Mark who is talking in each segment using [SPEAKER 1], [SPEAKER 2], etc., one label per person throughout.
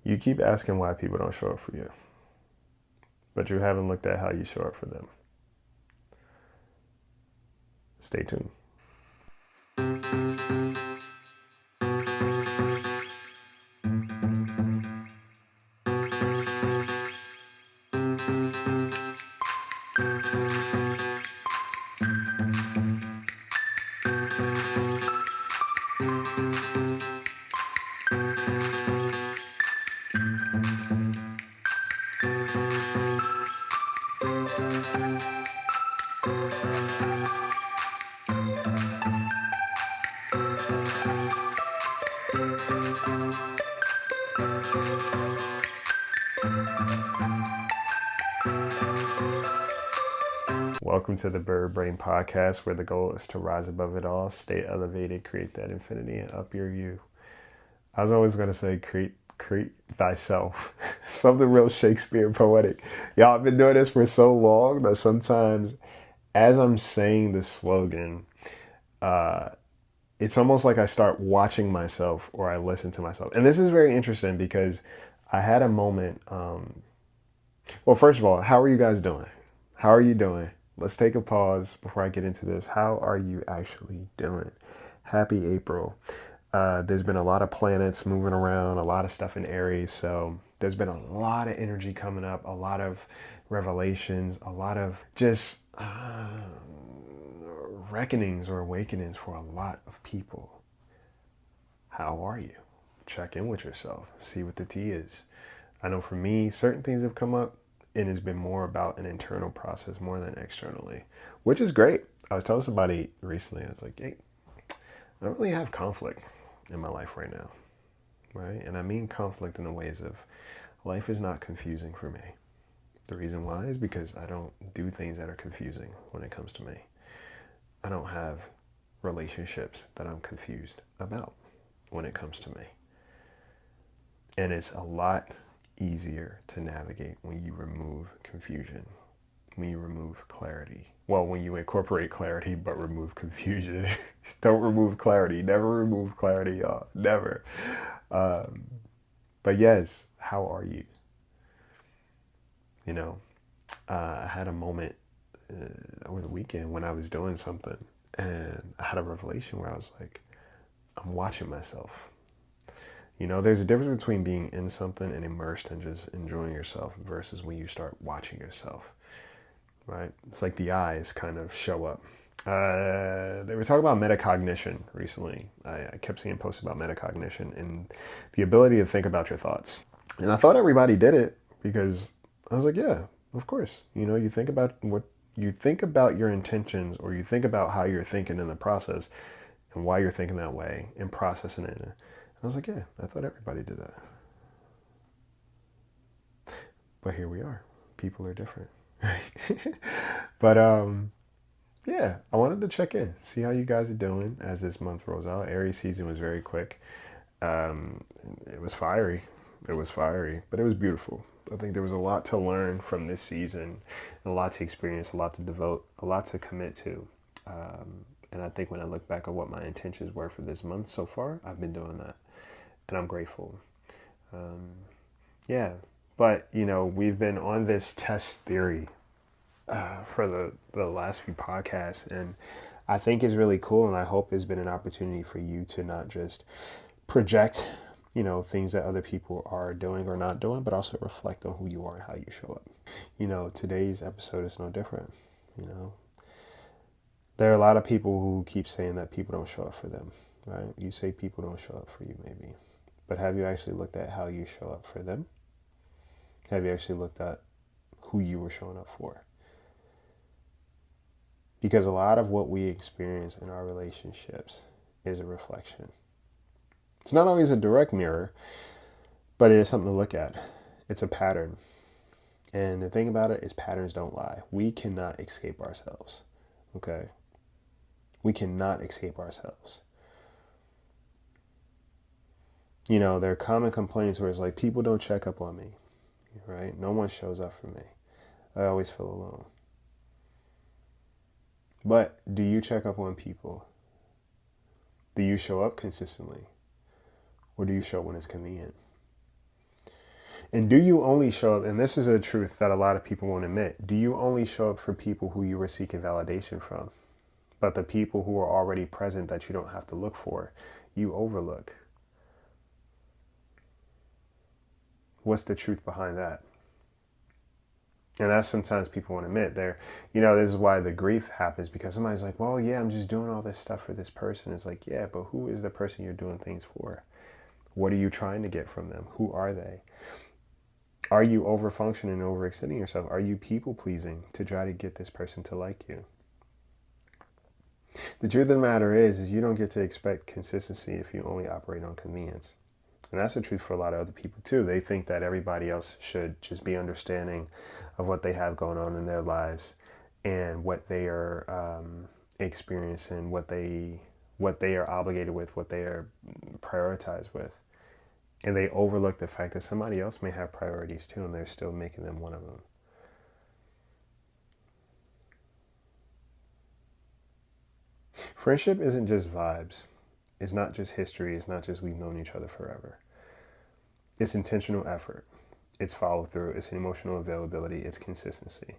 [SPEAKER 1] You keep asking why people don't show up for you, but you haven't looked at how you show up for them. Stay tuned. Welcome to the Bird Brain Podcast, where the goal is to rise above it all, stay elevated, create that infinity, and up your you. I was always going to say, create thyself. Something real Shakespeare poetic. Y'all, I've been doing this for so long that sometimes as I'm saying the slogan, it's almost like I start watching myself or I listen to myself. And this is very interesting because I had a moment. Well, first of all, how are you guys doing? How are you doing? Let's take a pause before I get into this. How are you actually doing? Happy April. There's been a lot of planets moving around, a lot of stuff in Aries. So there's been a lot of energy coming up, a lot of revelations, a lot of just reckonings or awakenings for a lot of people. How are you? Check in with yourself. See what the tea is. I know for me, certain things have come up. And it's been more about an internal process more than externally, which is great. I was telling somebody recently, I was like, hey, I don't really have conflict in my life right now, right? And I mean conflict in the ways of life is not confusing for me. The reason why is because I don't do things that are confusing when it comes to me. I don't have relationships that I'm confused about when it comes to me. And it's a lot easier to navigate when you remove confusion, when you remove clarity. Well, when you incorporate clarity but remove confusion. Don't remove clarity. Never remove clarity, y'all. Never. But yes, how are you? You know, I had a moment over the weekend when I was doing something and I had a revelation where I was like, I'm watching myself. You know, there's a difference between being in something and immersed and just enjoying yourself versus when you start watching yourself, right? It's like the eyes kind of show up. They were talking about metacognition recently. I kept seeing posts about metacognition and the ability to think about your thoughts. And I thought everybody did it because I was like, yeah, of course. You know, you think about your intentions, or you think about how you're thinking in the process and why you're thinking that way and processing it. I was like, yeah, I thought everybody did that. But here we are. People are different. But yeah, I wanted to check in, see how you guys are doing as this month rolls out. Aries season was very quick. It was fiery. It was fiery, but it was beautiful. I think there was a lot to learn from this season, a lot to experience, a lot to devote, a lot to commit to. And I think when I look back at what my intentions were for this month so far, I've been doing that. And I'm grateful. Yeah. But, you know, we've been on this test theory for the last few podcasts. And I think it's really cool. And I hope it's been an opportunity for you to not just project, you know, things that other people are doing or not doing, but also reflect on who you are and how you show up. You know, today's episode is no different. You know, there are a lot of people who keep saying that people don't show up for them, right? You say people don't show up for you, maybe. But have you actually looked at how you show up for them? Have you actually looked at who you were showing up for? Because a lot of what we experience in our relationships is a reflection. It's not always a direct mirror, but it is something to look at. It's a pattern. And the thing about it is patterns don't lie. We cannot escape ourselves, okay? We cannot escape ourselves. You know, there are common complaints where it's like, people don't check up on me, right? No one shows up for me. I always feel alone. But do you check up on people? Do you show up consistently? Or do you show up when it's convenient? And do you only show up, and this is a truth that a lot of people won't admit, do you only show up for people who you were seeking validation from? But the people who are already present that you don't have to look for, you overlook. What's the truth behind that? And that's sometimes people won't admit. This is why the grief happens, because somebody's like, well, yeah, I'm just doing all this stuff for this person. It's like, yeah, but who is the person you're doing things for? What are you trying to get from them? Who are they? Are you overfunctioning and overextending yourself? Are you people pleasing to try to get this person to like you? The truth of the matter is you don't get to expect consistency if you only operate on convenience. And that's the truth for a lot of other people too. They think that everybody else should just be understanding of what they have going on in their lives and what they are experiencing, what they are obligated with, what they are prioritized with. And they overlook the fact that somebody else may have priorities too, and they're still making them one of them. Friendship isn't just vibes. It's not just history. It's not just we've known each other forever. It's intentional effort. It's follow through. It's emotional availability. It's consistency.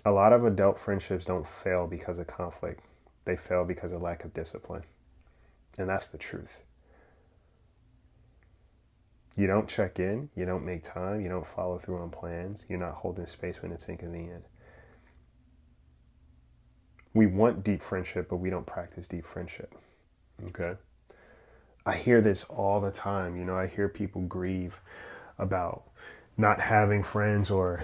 [SPEAKER 1] A lot of adult friendships don't fail because of conflict. They fail because of lack of discipline. And that's the truth. You don't check in. You don't make time. You don't follow through on plans. You're not holding space when it's inconvenient. We want deep friendship, but we don't practice deep friendship. Okay? I hear this all the time. I hear people grieve about not having friends, or,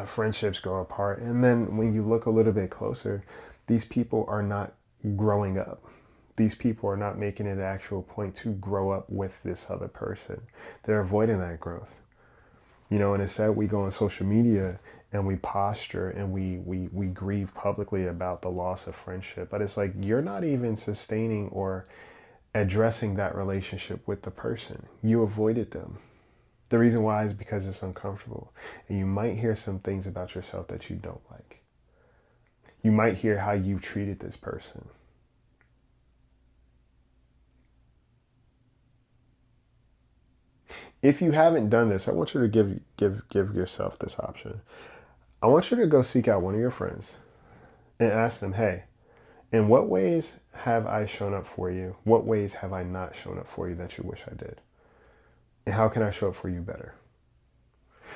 [SPEAKER 1] friendships grow apart. And then when you look a little bit closer, these people are not growing up. These people are not making it an actual point to grow up with this other person. They're avoiding that growth. And instead we go on social media and we posture and we grieve publicly about the loss of friendship. But it's like, you're not even sustaining or addressing that relationship with the person. You avoided them. The reason why is because it's uncomfortable. And you might hear some things about yourself that you don't like. You might hear how you treated this person. If you haven't done this, I want you to give yourself this option. I want you to go seek out one of your friends and ask them, hey, in what ways have I shown up for you? What ways have I not shown up for you that you wish I did? And how can I show up for you better?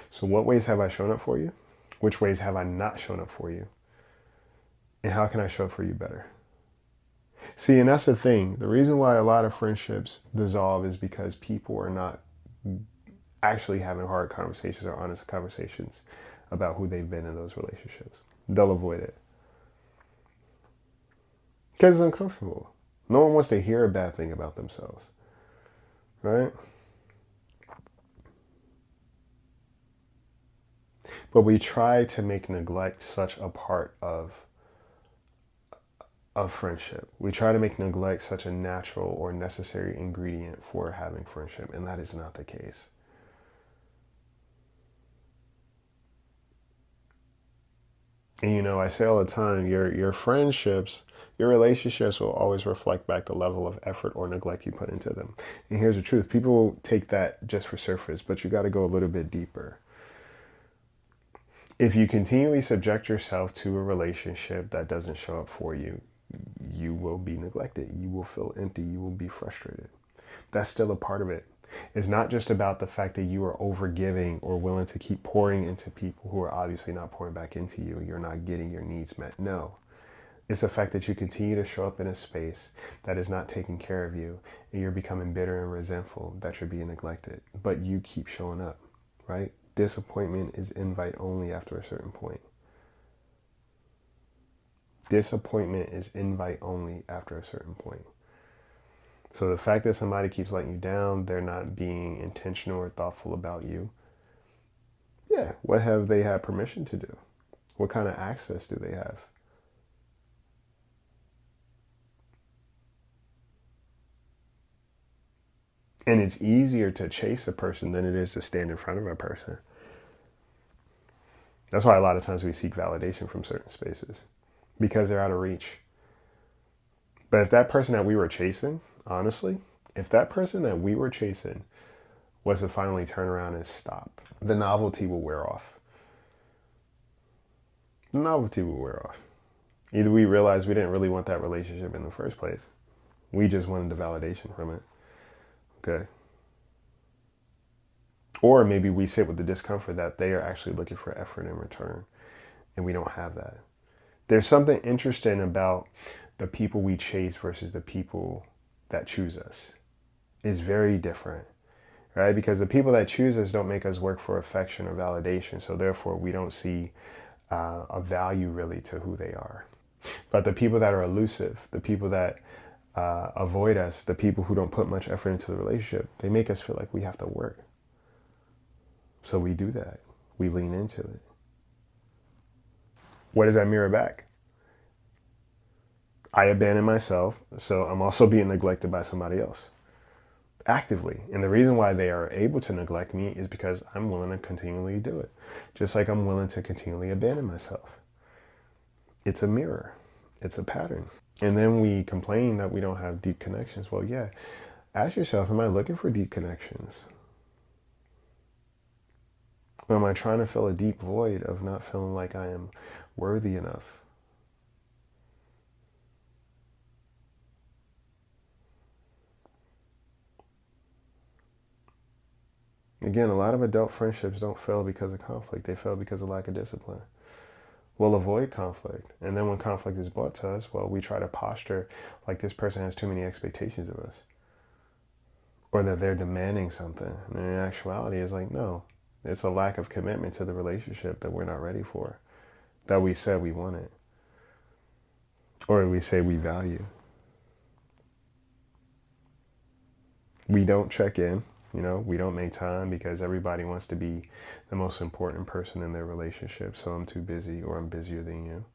[SPEAKER 1] So what ways have I shown up for you? Which ways have I not shown up for you? And how can I show up for you better? See, and that's the thing. The reason why a lot of friendships dissolve is because people are not actually having hard conversations or honest conversations about who they've been in those relationships. They'll avoid it because it's uncomfortable. No one wants to hear a bad thing about themselves, right? But we try to make neglect such a part of friendship. We try to make neglect such a natural or necessary ingredient for having friendship, and that is not the case. And I say all the time, your friendships, your relationships will always reflect back the level of effort or neglect you put into them. And here's the truth. People take that just for surface, but you got to go a little bit deeper. If you continually subject yourself to a relationship that doesn't show up for you, you will be neglected. You will feel empty. You will be frustrated. That's still a part of it. It's not just about the fact that you are overgiving or willing to keep pouring into people who are obviously not pouring back into you. You're not getting your needs met. No. It's the fact that you continue to show up in a space that is not taking care of you, and you're becoming bitter and resentful that you're being neglected. But you keep showing up, right? Disappointment is invite only after a certain point. Disappointment is invite only after a certain point. So the fact that somebody keeps letting you down, they're not being intentional or thoughtful about you. Yeah, what have they had permission to do? What kind of access do they have? And it's easier to chase a person than it is to stand in front of a person. That's why a lot of times we seek validation from certain spaces, because they're out of reach. But if that person that we were chasing, honestly, if that person that we were chasing was to finally turn around and stop. The novelty will wear off. The novelty will wear off. Either we realize we didn't really want that relationship in the first place. We just wanted the validation from it. Okay. Or maybe we sit with the discomfort that they are actually looking for effort in return, and we don't have that. There's something interesting about the people we chase versus the people that choose us. It's very different, right? Because the people that choose us don't make us work for affection or validation, so therefore we don't see a value really to who they are. But the people that are elusive, the people that avoid us, the people who don't put much effort into the relationship, they make us feel like we have to work. So we do that. We lean into it. What does that mirror back? I abandon myself, so I'm also being neglected by somebody else actively. And the reason why they are able to neglect me is because I'm willing to continually do it. Just like I'm willing to continually abandon myself. It's a mirror. It's a pattern. And then we complain that we don't have deep connections. Well, yeah. Ask yourself, am I looking for deep connections? Or am I trying to fill a deep void of not feeling like I am worthy enough? Again, a lot of adult friendships don't fail because of conflict. They fail because of lack of discipline. We'll avoid conflict. And then when conflict is brought to us, well, we try to posture like this person has too many expectations of us. Or that they're demanding something. And in actuality, it's like, no. It's a lack of commitment to the relationship that we're not ready for, that we said we wanted, or we say we value. We don't check in, we don't make time because everybody wants to be the most important person in their relationship, so I'm too busy or I'm busier than you.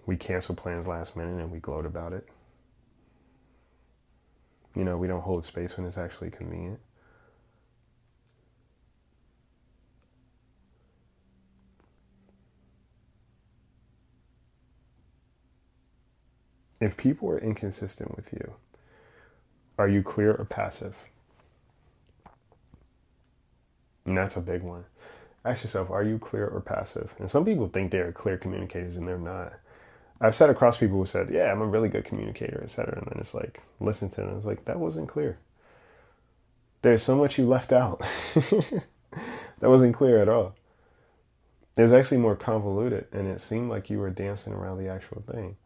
[SPEAKER 1] We cancel plans last minute and we gloat about it. We don't hold space when it's actually convenient. If people are inconsistent with you, are you clear or passive? And that's a big one. Ask yourself, are you clear or passive? And some people think they're clear communicators and they're not. I've sat across people who said, yeah, I'm a really good communicator, etc. And then it's like, listen to them. It's like, that wasn't clear. There's so much you left out. That wasn't clear at all. It was actually more convoluted, and it seemed like you were dancing around the actual thing.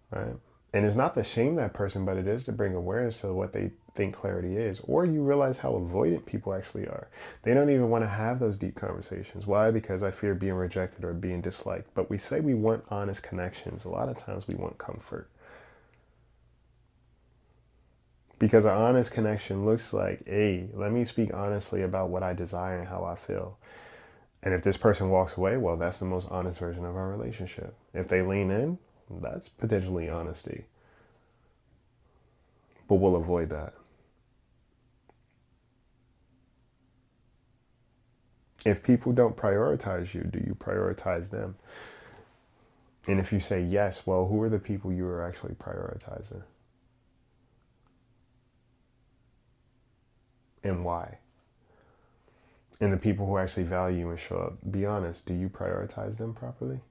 [SPEAKER 1] Right? And it's not to shame that person, but it is to bring awareness to what they think clarity is. Or you realize how avoidant people actually are. They don't even want to have those deep conversations. Why? Because I fear being rejected or being disliked. But we say we want honest connections. A lot of times we want comfort. Because an honest connection looks like, hey, let me speak honestly about what I desire and how I feel. And if this person walks away, well, that's the most honest version of our relationship. If they lean in, that's potentially honesty. But we'll avoid that. If people don't prioritize you, do you prioritize them? And if you say yes, well, who are the people you are actually prioritizing? And why? And the people who actually value you and show up, be honest, do you prioritize them properly?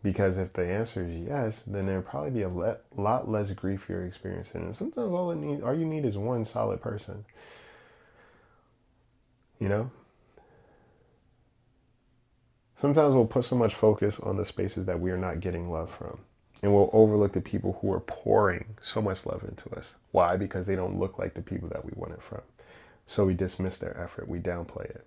[SPEAKER 1] Because if the answer is yes, then there'll probably be a lot less grief you're experiencing. And sometimes all you need is one solid person. Sometimes we'll put so much focus on the spaces that we are not getting love from. And we'll overlook the people who are pouring so much love into us. Why? Because they don't look like the people that we want it from. So we dismiss their effort. We downplay it.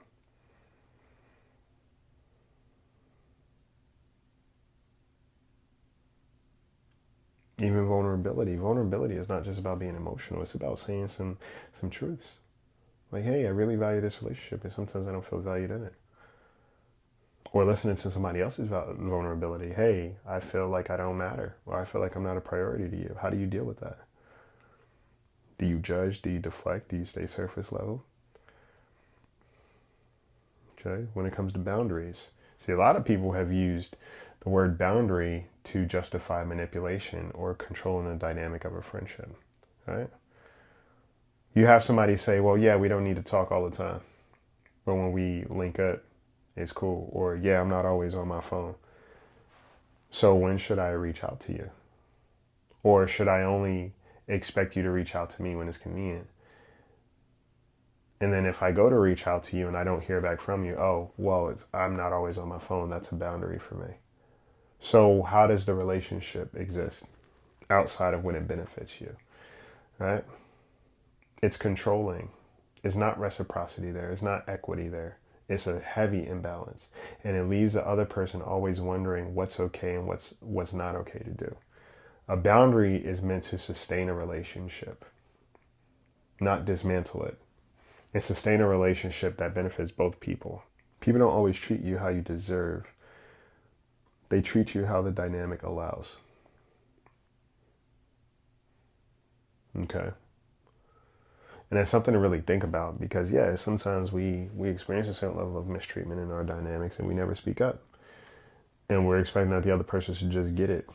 [SPEAKER 1] Even vulnerability. Vulnerability is not just about being emotional. It's about saying some truths. Like, hey, I really value this relationship, and sometimes I don't feel valued in it. Or listening to somebody else's vulnerability. Hey, I feel like I don't matter, or I feel like I'm not a priority to you. How do you deal with that? Do you judge? Do you deflect? Do you stay surface level? Okay. When it comes to boundaries, see, a lot of people have used the word boundary to justify manipulation or controlling the dynamic of a friendship, right? You have somebody say, well, yeah, we don't need to talk all the time, but when we link up, it's cool. Or, yeah, I'm not always on my phone. So when should I reach out to you? Or should I only expect you to reach out to me when it's convenient? And then if I go to reach out to you and I don't hear back from you, oh, well, I'm not always on my phone. That's a boundary for me. So how does the relationship exist outside of when it benefits you, right? It's controlling. It's not reciprocity there. It's not equity there. It's a heavy imbalance. And it leaves the other person always wondering what's okay and what's not okay to do. A boundary is meant to sustain a relationship, not dismantle it. And sustain a relationship that benefits both people. People don't always treat you how you deserve. They treat you how the dynamic allows. Okay. And that's something to really think about because, yeah, sometimes we experience a certain level of mistreatment in our dynamics and we never speak up. And we're expecting that the other person should just get it.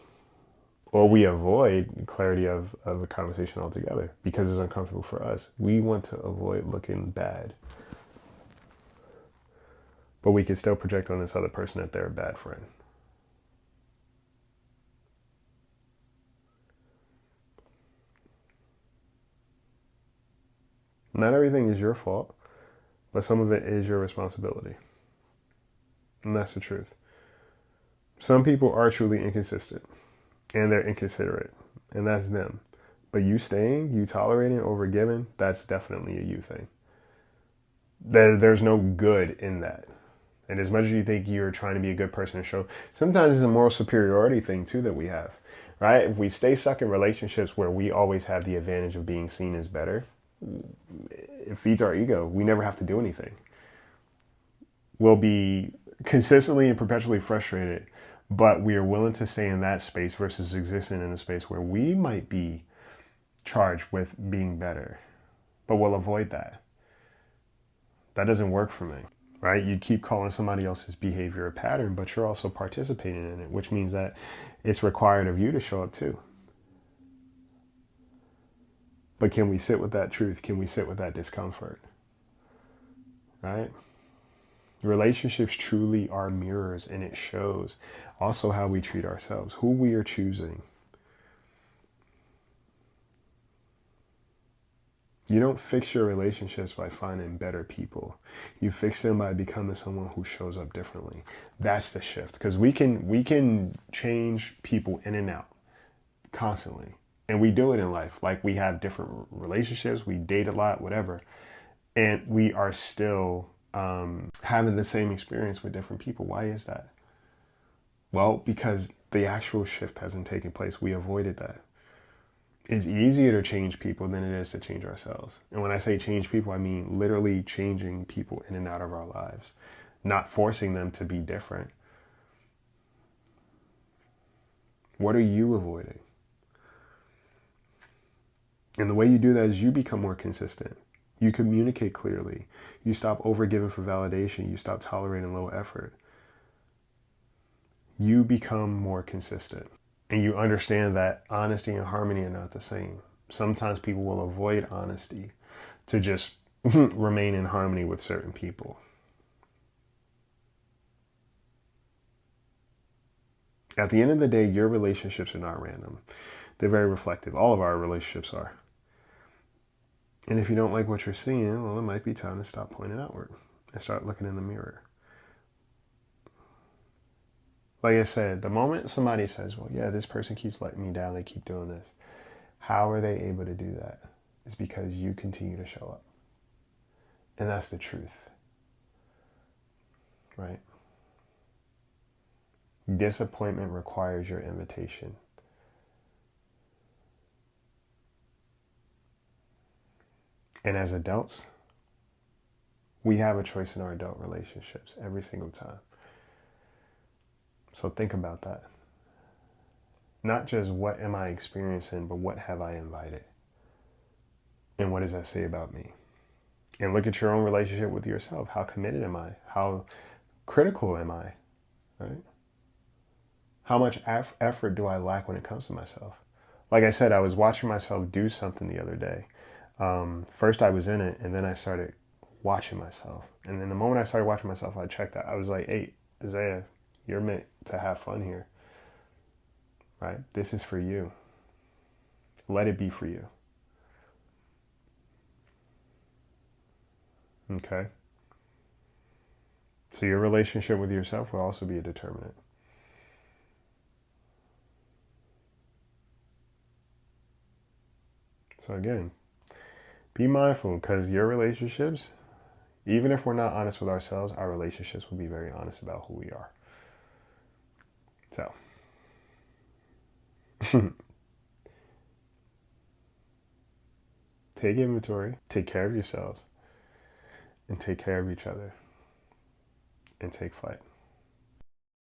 [SPEAKER 1] Or we avoid clarity of a conversation altogether because it's uncomfortable for us. We want to avoid looking bad. But we can still project on this other person that they're a bad friend. Not everything is your fault, but some of it is your responsibility. And that's the truth. Some people are truly inconsistent and they're inconsiderate, and that's them. But you staying, you tolerating, over giving, that's definitely a you thing. There's no good in that. And as much as you think you're trying to be a good person to show, sometimes it's a moral superiority thing too that we have, right? If we stay stuck in relationships where we always have the advantage of being seen as better, it feeds our ego. We never have to do anything. We'll be consistently and perpetually frustrated, but we are willing to stay in that space versus existing in a space where we might be charged with being better, but we'll avoid that. That doesn't work for me, right? You keep calling somebody else's behavior a pattern, but you're also participating in it, which means that it's required of you to show up too. But can we sit with that truth? Can we sit with that discomfort? Right? Relationships truly are mirrors, and it shows also how we treat ourselves, who we are choosing. You don't fix your relationships by finding better people. You fix them by becoming someone who shows up differently. That's the shift, because we can change people in and out constantly. And we do it in life. Like, we have different relationships, we date a lot, whatever. And we are still having the same experience with different people. Why is that? Well, because the actual shift hasn't taken place. We avoided that. It's easier to change people than it is to change ourselves. And when I say change people, I mean literally changing people in and out of our lives, not forcing them to be different. What are you avoiding? And the way you do that is you become more consistent. You communicate clearly. You stop overgiving for validation. You stop tolerating low effort. You become more consistent. And you understand that honesty and harmony are not the same. Sometimes people will avoid honesty to just remain in harmony with certain people. At the end of the day, your relationships are not random. They're very reflective. All of our relationships are. And if you don't like what you're seeing, well, it might be time to stop pointing outward and start looking in the mirror. Like I said, the moment somebody says, well, yeah, this person keeps letting me down, they keep doing this. How are they able to do that? It's because you continue to show up. And that's the truth, right? Disappointment requires your invitation. And as adults, we have a choice in our adult relationships every single time. So think about that. Not just what am I experiencing, but what have I invited? And what does that say about me? And look at your own relationship with yourself. How committed am I? How critical am I? Right? How much effort do I lack when it comes to myself? Like I said, I was watching myself do something the other day. First I was in it, and then I started watching myself. And then the moment I started watching myself, I checked that. I was like, hey, Isaiah, you're meant to have fun here, right? This is for you. Let it be for you. Okay? So your relationship with yourself will also be a determinant. So again, be mindful, because your relationships, even if we're not honest with ourselves, our relationships will be very honest about who we are. So, take inventory, take care of yourselves, and take care of each other, and take flight.